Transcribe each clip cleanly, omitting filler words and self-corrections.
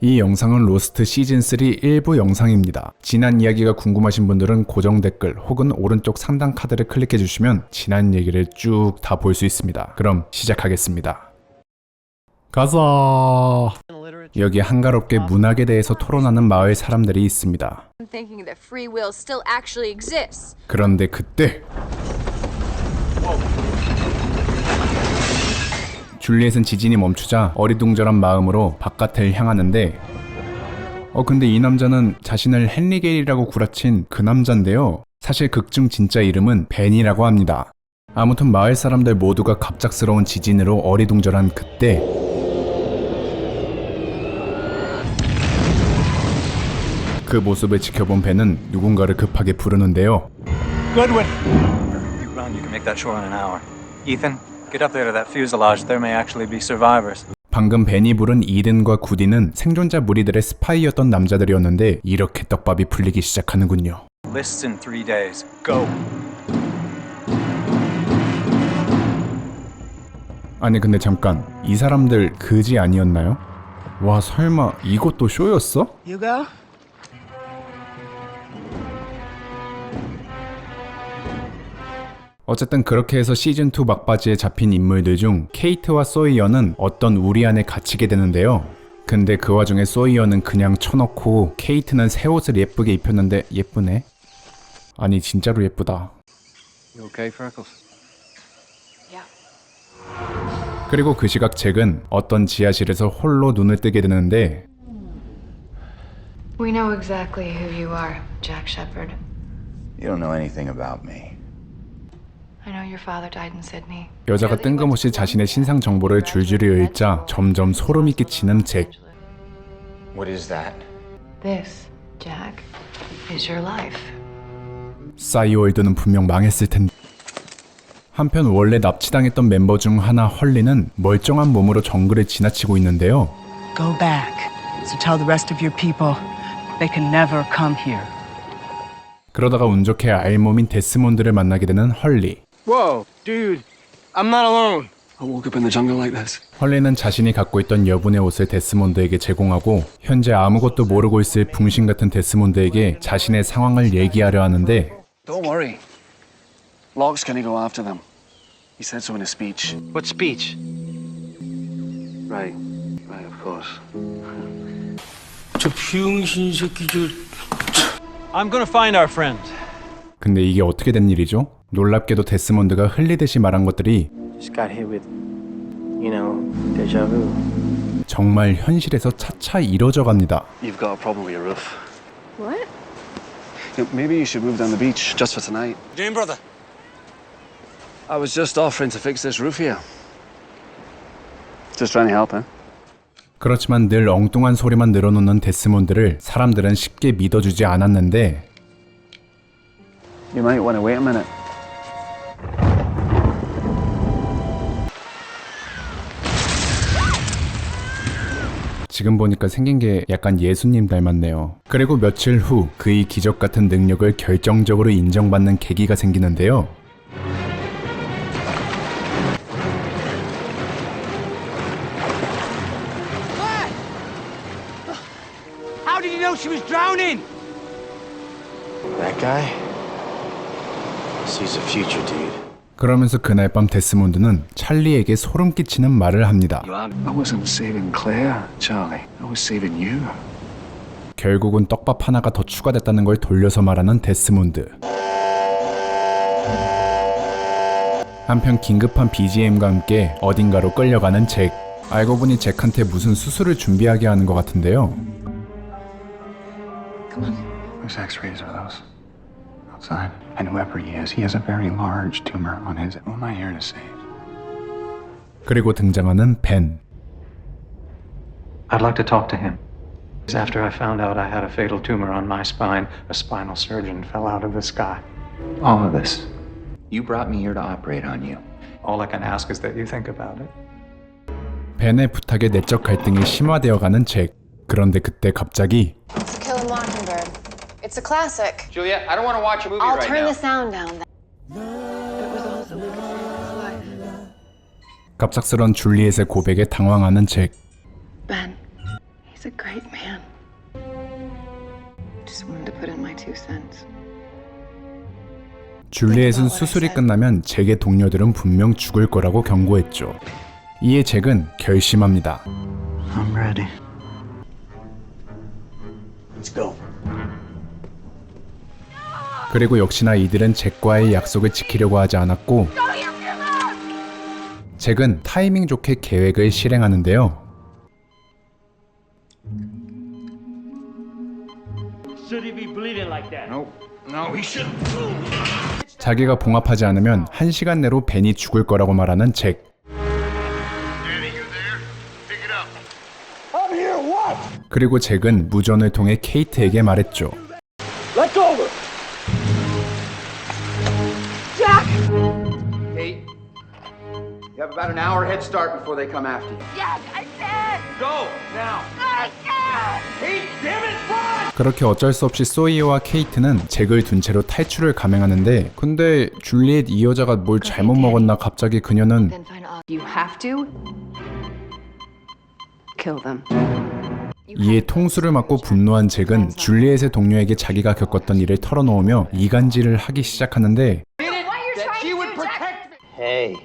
이 영상은 로스트 시즌3 일부 영상입니다. 지난 이야기가 궁금하신 분들은 고정 댓글 혹은 오른쪽 상단 카드를 클릭해 주시면 지난 얘기를 쭉 다 볼 수 있습니다. 그럼 시작하겠습니다. 가자. 여기 한가롭게 문학에 대해서 토론하는 마을 사람들이 있습니다. 그런데 그때 줄리엣은 지진이 멈추자 어리둥절한 마음으로 바깥을 향하는데 근데 이 남자는 자신을 헨리 게일이라고 구라친 그 남잔데요. 사실 극중 진짜 이름은 벤이라고 합니다. 아무튼 마을 사람들 모두가 갑작스러운 지진으로 어리둥절한 그때 그 모습을 지켜본 벤은 누군가를 급하게 부르는데요. Goodwin. Run, you can make that shore in an hour. Ethan, get up there to that fuselage. There may actually be survivors. 방금 벤이 부른 이든과 구디는 생존자 무리들의 스파이였던 남자들이었는데 이렇게 떡밥이 풀리기 시작하는군요. Lists in 3 days. Go. 아니 근데 잠깐, 이 사람들 그지 아니었나요? 와 설마 이것도 쇼였어? You go? 어쨌든 그렇게 해서 시즌2 막바지에 잡힌 인물들 중 케이트와 소이어는 어떤 우리 안에 갇히게 되는데요. 근데 그 와중에 소이어는 그냥 쳐놓고 케이트는 새 옷을 예쁘게 입혔는데 예쁘네? 아니 진짜로 예쁘다. You okay, Freckles? 그리고 그 시각 잭은 어떤 지하실에서 홀로 눈을 뜨게 되는데 We know exactly who you are, Jack Shepherd. You don't know anything about me. I know your father died in Sydney. 여자가 뜬금없이 자신의 신상 정보를 줄줄이 읽자 점점 소름이 끼치는 잭. What is that? This, Jack, is your life. 싸이월드는 분명 망했을 텐데. 한편 원래 납치당했던 멤버 중 하나 헐리는 멀쩡한 몸으로 정글을 지나치고 있는데요. Go back. So tell the rest of your people they can never come here. 그러다가 운 좋게 알몸인 데스몬드를 만나게 되는 헐리. Whoa, dude, I'm not alone. I woke up in the jungle like this. 헐리는 자신이 갖고 있던 여분의 옷을 데스몬드에게 제공하고 현재 아무것도 모르고 있을 붕신 같은 데스몬드에게 자신의 상황을 얘기하려 하는데 Don't worry. Locke's gonna go after them. He said so in his speech. What speech? Right, of course. 저 병신 새끼 저. I'm gonna find our friend. 근데 이게 어떻게 된 일이죠? 놀랍게도 데스몬드가 흘리듯이 말한 것들이 Just got hit with, you know, deja vu. 정말 현실에서 차차 이뤄져 갑니다. You've got a problem with your roof. What? Maybe you should move down the beach just for tonight. Doing, brother? I was just offering to fix this roof here. Just trying to help, huh? 그렇지만 늘 엉뚱한 소리만 늘어놓는 데스몬드를 사람들은 쉽게 믿어주지 않았는데 You might want to wait a minute. 지금 보니까 생긴 게 약간 예수님 닮았네요. 그리고 며칠 후 그의 기적 같은 능력을 결정적으로 인정받는 계기가 생기는데요. How did you know she was drowning? That guy? Sees a future, dude. 그러면서 그날 밤 데스몬드는 찰리에게 소름 끼치는 말을 합니다. I wasn't saving Claire, Charlie. I was saving you. 결국은 떡밥 하나가 더 추가됐다는 걸 돌려서 말하는 데스몬드. 한편 긴급한 BGM과 함께 어딘가로 끌려가는 잭. 알고 보니 잭한테 무슨 수술을 준비하게 하는 것 같은데요. Whose X-rays are those? Outside. And whoever he is a very large tumor on his. Who am I here to save? 그리고 등장하는 벤. I'd like to talk to him. After I found out I had a fatal tumor on my spine, a spinal surgeon fell out of the sky. All of this. You brought me here to operate on you. All I can ask is that you think about it. 벤의 부탁에 내적 갈등이 심화되어가는 잭. 그런데 그때 갑자기 It's To Kill a Mockingbird. It's a classic. Juliet, I don't want to watch a movie I'll right turn now. the sound down. It was also the beginning of his life. 갑작스런 줄리엣의 고백에 당황하는 잭. Ben, he's a great man. Just wanted to put in my 2 cents. 줄리엣은 수술이 끝나면 잭의 동료들은 분명 죽을 거라고 경고했죠. 이에 잭은 결심합니다. I'm ready. Let's go. 그리고 역시나 이들은 잭과의 약속을 지키려고 하지 않았고 잭은 타이밍 좋게 계획을 실행하는데요. Should he be bleeding like that? No, he shouldn't. 자기가 봉합하지 않으면 1시간 내로 벤이 죽을 거라고 말하는 잭. 그리고 잭은 무전을 통해 케이트에게 말했죠. Let's over. Kate, you have about an hour head start before they come after you. Jack, I said! Go now. I can't! Kate, damn it, run! 그렇게 어쩔 수 없이 소이어와 케이트는 잭을 둔 채로 탈출을 감행하는데 근데 줄리엣 이 여자가 뭘 잘못 먹었나 갑자기 그녀는 Then find out. You have to kill them. 이에 통수를 맞고 분노한 잭은 줄리엣의 동료에게 자기가 겪었던 일을 털어놓으며 이간질을 하기 시작하는데 That she would protect me. Hey.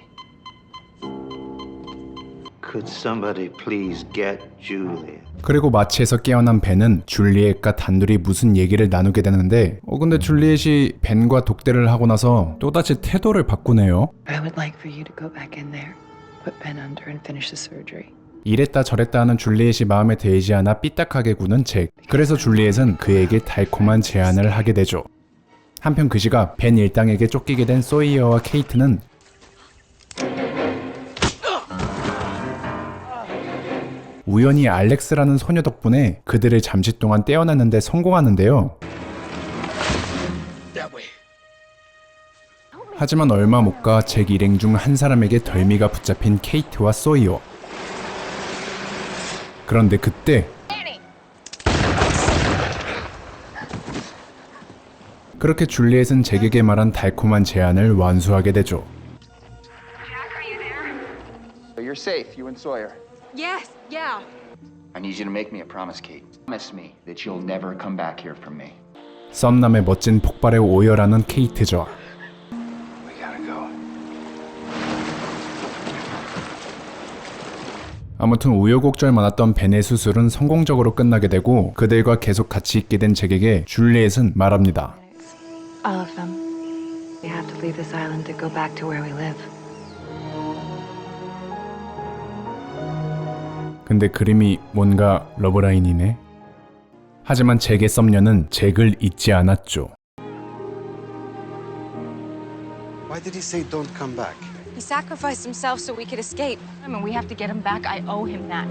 Could somebody please get Juliet? 그리고 마취에서 깨어난 벤은 줄리엣과 단둘이 무슨 얘기를 나누게 되는데 근데 줄리엣이 벤과 독대를 하고 나서 또다시 태도를 바꾸네요. I would like for you to go back in there, put Ben under and finish the surgery. 이랬다 저랬다 하는 줄리엣이 마음에 들지 않아 삐딱하게 구는 잭. 그래서 줄리엣은 그에게 달콤한 제안을 하게 되죠. 한편 그 시각 벤 일당에게 쫓기게 된 소이어와 케이트는 우연히 알렉스라는 소녀 덕분에 그들을 잠시 동안 떼어내는데 성공하는데요. 하지만 얼마 못 가 잭 일행 중 한 사람에게 덜미가 붙잡힌 케이트와 소이어. 그런데 그때 그렇게 줄리엣은 잭에게 말한 달콤한 제안을 완수하게 되죠. So you're safe, you and Sawyer. Yes, yeah. I need you to make me a promise, Kate. Promise me that you'll never come back here from me. 썸남의 멋진 폭발에 오열하는 케이트죠. We gotta go. 아무튼 우여곡절 많았던 벤의 수술은 성공적으로 끝나게 되고 그들과 계속 같이 있게 된 잭에게 줄리엣은 말합니다. All of them. We have to leave this island to go back to where we live. 근데 그림이 뭔가 러브라인이네. 하지만 잭의 썸녀는 잭을 잊지 않았죠. Why did he say don't come back? He sacrificed himself so we could escape. I mean, we have to get him back. I owe him that.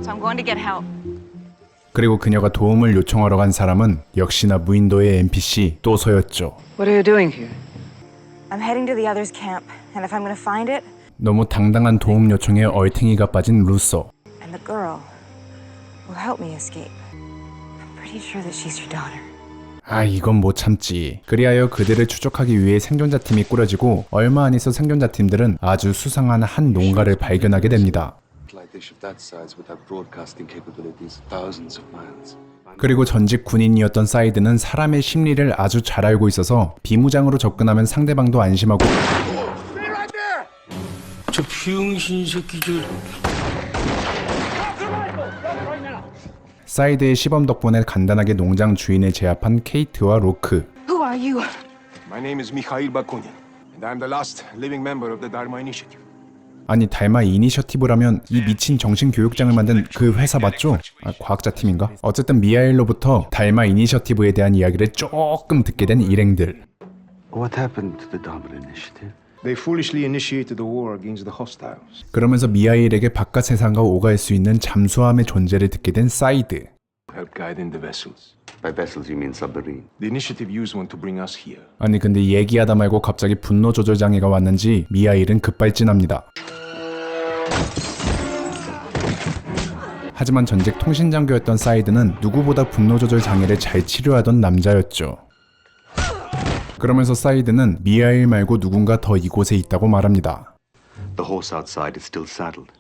So I'm going to get help. 그리고 그녀가 도움을 요청하러 간 사람은 역시나 무인도의 NPC 또서였죠. What are you doing here? I'm heading to the others' camp, and if I'm going to find it, 너무 당당한 도움 요청에 얼탱이가 빠진 루소. and the girl will help me escape. I'm pretty sure that she's your daughter. 이건 못 참지. 그리하여 그들을 추적하기 위해 생존자팀이 꾸려지고 얼마 안 있어 생존자팀들은 아주 수상한 한 농가를 발견하게 됩니다. 그리고 전직 군인이었던 사이드는 사람의 심리를 아주 잘 알고 있어서 비무장으로 접근하면 상대방도 안심하고 저 병신 새끼 저. 사이드의 시범 덕분에 간단하게 농장 주인을 제압한 케이트와 로크. Who are you? My name is Mikhail Bakunin, and I'm the last living member of the Dharma Initiative. 아니 달마 이니셔티브라면 이 미친 정신교육장을 만든 그 회사 맞죠? 과학자 팀인가? 어쨌든 미하일로부터 달마 이니셔티브에 대한 이야기를 조금 듣게 된 일행들. What happened to the Dharma Initiative? They foolishly initiated a war against the hostiles. 그러면서 미하일에게 바깥 세상과 오갈 수 있는 잠수함의 존재를 듣게 된 사이드. Help guiding the vessels. By vessels you mean submarine. The initiative used one to bring us here. 아니 근데 얘기하다 말고 갑자기 분노 조절 장애가 왔는지 미하일은 급발진합니다. 하지만 전직 통신장교였던 사이드는 누구보다 분노 조절 장애를 잘 치료하던 남자였죠. 그러면서 사이드는 미하일 말고 누군가 더 이곳에 있다고 말합니다. The horse outside is still saddled.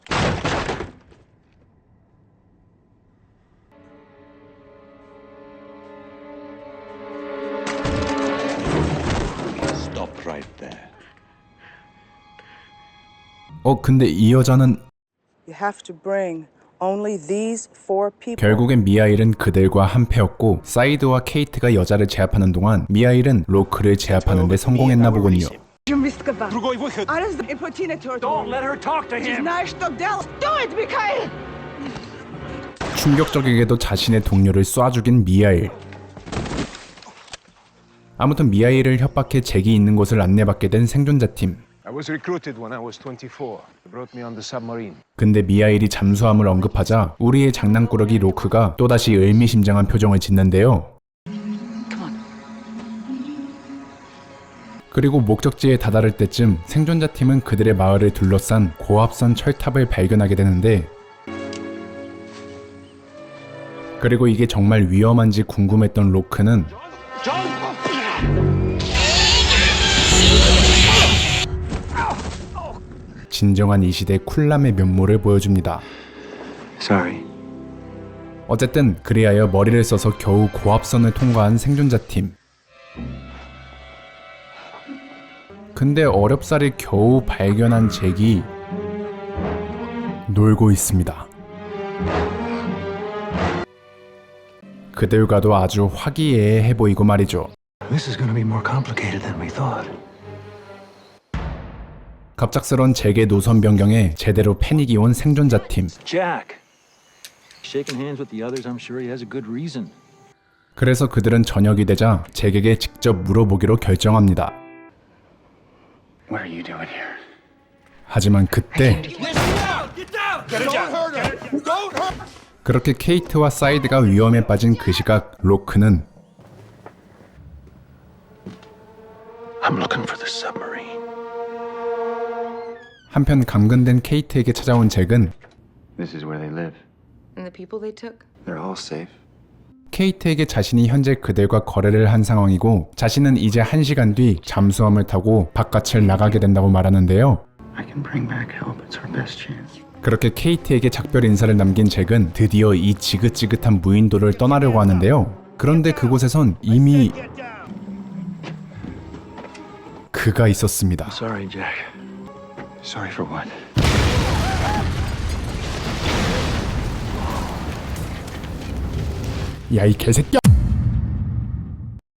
근데 이 여자는 You have to bring only these 4 people. 결국엔 미하일은 그들과 한패였고 사이드와 케이트가 여자를 제압하는 동안 미하일은 로크를 제압하는 데 성공했나 보군요. Другой выход. Don't let her talk to him. 충격적이게도 자신의 동료를 쏴 죽인 미하일. 아무튼 미하일을 협박해 잭이 있는 곳을 안내받게 된 생존자팀. I was recruited when I was 24. They brought me on the submarine. 근데 미하일이 잠수함을 언급하자 우리의 장난꾸러기 로크가 또다시 의미심장한 표정을 짓는데요. 그리고 목적지에 다다를 때쯤 생존자팀은 그들의 마을을 둘러싼 고압선 철탑을 발견하게 되는데, 그리고 이게 정말 위험한지 궁금했던 로크는 진정한 이 시대 쿨남의 면모를 보여줍니다. Sorry. 어쨌든 그리하여 머리를 써서 겨우 고압선을 통과한 생존자팀. 근데 어렵사리 겨우 발견한 잭이 놀고 있습니다. 그들과도 아주 화기애애해 보이고 말이죠. This is going to be more complicated than we thought. 갑작스런 잭의 노선 변경에 제대로 패닉이 온 생존자팀. Jack. Shaking hands with the others, I'm sure he has a good reason. 그래서 그들은 저녁이 되자 잭에게 직접 물어보기로 결정합니다. What are you doing here? 하지만 그때 그렇게 케이트와 사이드가 위험에 빠진 그 시각 로크는 I'm looking for the submarine. 한편 감금된 케이트에게 찾아온 잭은 This is where they live. And the people they took? They're all safe. 케이트에게 자신이 현재 그들과 거래를 한 상황이고 자신은 이제 1시간 뒤 잠수함을 타고 바깥을 나가게 된다고 말하는데요. I can bring back help. It's our best chance. 그렇게 케이트에게 작별 인사를 남긴 잭은 드디어 이 지긋지긋한 무인도를 떠나려고 하는데요. 그런데 그곳에선 이미 그가 있었습니다. Sorry, Jack. Sorry for what? 야, 이 개새끼야!